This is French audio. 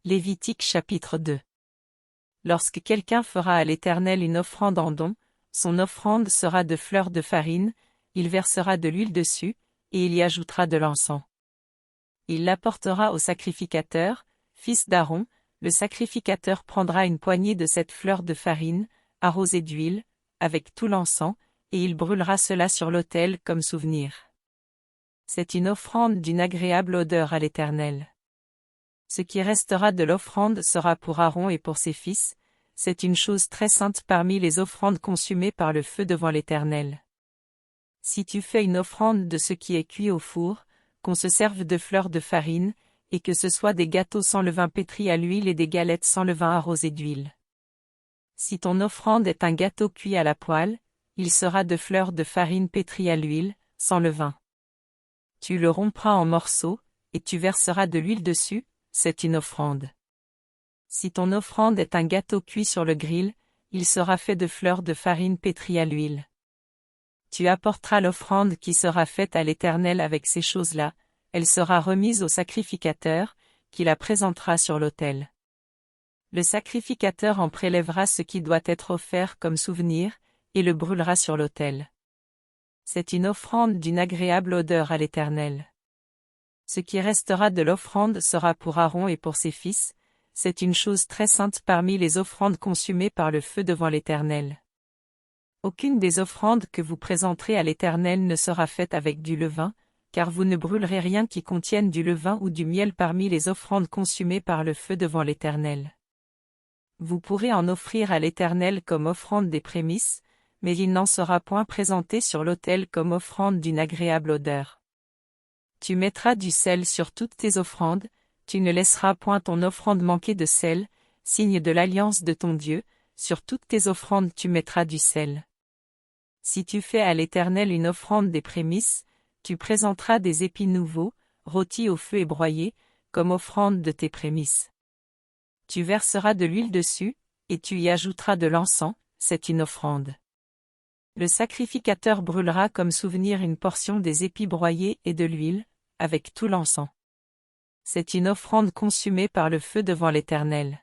Lévitique chapitre 2. Lorsque quelqu'un fera à l'Éternel une offrande en don, son offrande sera de fleurs de farine, il versera de l'huile dessus, et il y ajoutera de l'encens. Il l'apportera au sacrificateur, fils d'Aaron, le sacrificateur prendra une poignée de cette fleur de farine, arrosée d'huile, avec tout l'encens, et il brûlera cela sur l'autel comme souvenir. C'est une offrande d'une agréable odeur à l'Éternel. Ce qui restera de l'offrande sera pour Aaron et pour ses fils, c'est une chose très sainte parmi les offrandes consumées par le feu devant l'Éternel. Si tu fais une offrande de ce qui est cuit au four, qu'on se serve de fleurs de farine, et que ce soit des gâteaux sans levain pétris à l'huile et des galettes sans levain arrosées d'huile. Si ton offrande est un gâteau cuit à la poêle, il sera de fleurs de farine pétries à l'huile, sans levain. Tu le rompras en morceaux, et tu verseras de l'huile dessus, c'est une offrande. Si ton offrande est un gâteau cuit sur le grill, il sera fait de fleurs de farine pétries à l'huile. Tu apporteras l'offrande qui sera faite à l'Éternel avec ces choses-là, elle sera remise au sacrificateur, qui la présentera sur l'autel. Le sacrificateur en prélèvera ce qui doit être offert comme souvenir, et le brûlera sur l'autel. C'est une offrande d'une agréable odeur à l'Éternel. Ce qui restera de l'offrande sera pour Aaron et pour ses fils, c'est une chose très sainte parmi les offrandes consumées par le feu devant l'Éternel. Aucune des offrandes que vous présenterez à l'Éternel ne sera faite avec du levain, car vous ne brûlerez rien qui contienne du levain ou du miel parmi les offrandes consumées par le feu devant l'Éternel. Vous pourrez en offrir à l'Éternel comme offrande des prémices, mais il n'en sera point présenté sur l'autel comme offrande d'une agréable odeur. Tu mettras du sel sur toutes tes offrandes, tu ne laisseras point ton offrande manquer de sel, signe de l'alliance de ton Dieu, sur toutes tes offrandes tu mettras du sel. Si tu fais à l'Éternel une offrande des prémices, tu présenteras des épis nouveaux, rôtis au feu et broyés, comme offrande de tes prémices. Tu verseras de l'huile dessus, et tu y ajouteras de l'encens, c'est une offrande. Le sacrificateur brûlera comme souvenir une portion des épis broyés et de l'huile, avec tout l'encens. C'est une offrande consumée par le feu devant l'Éternel.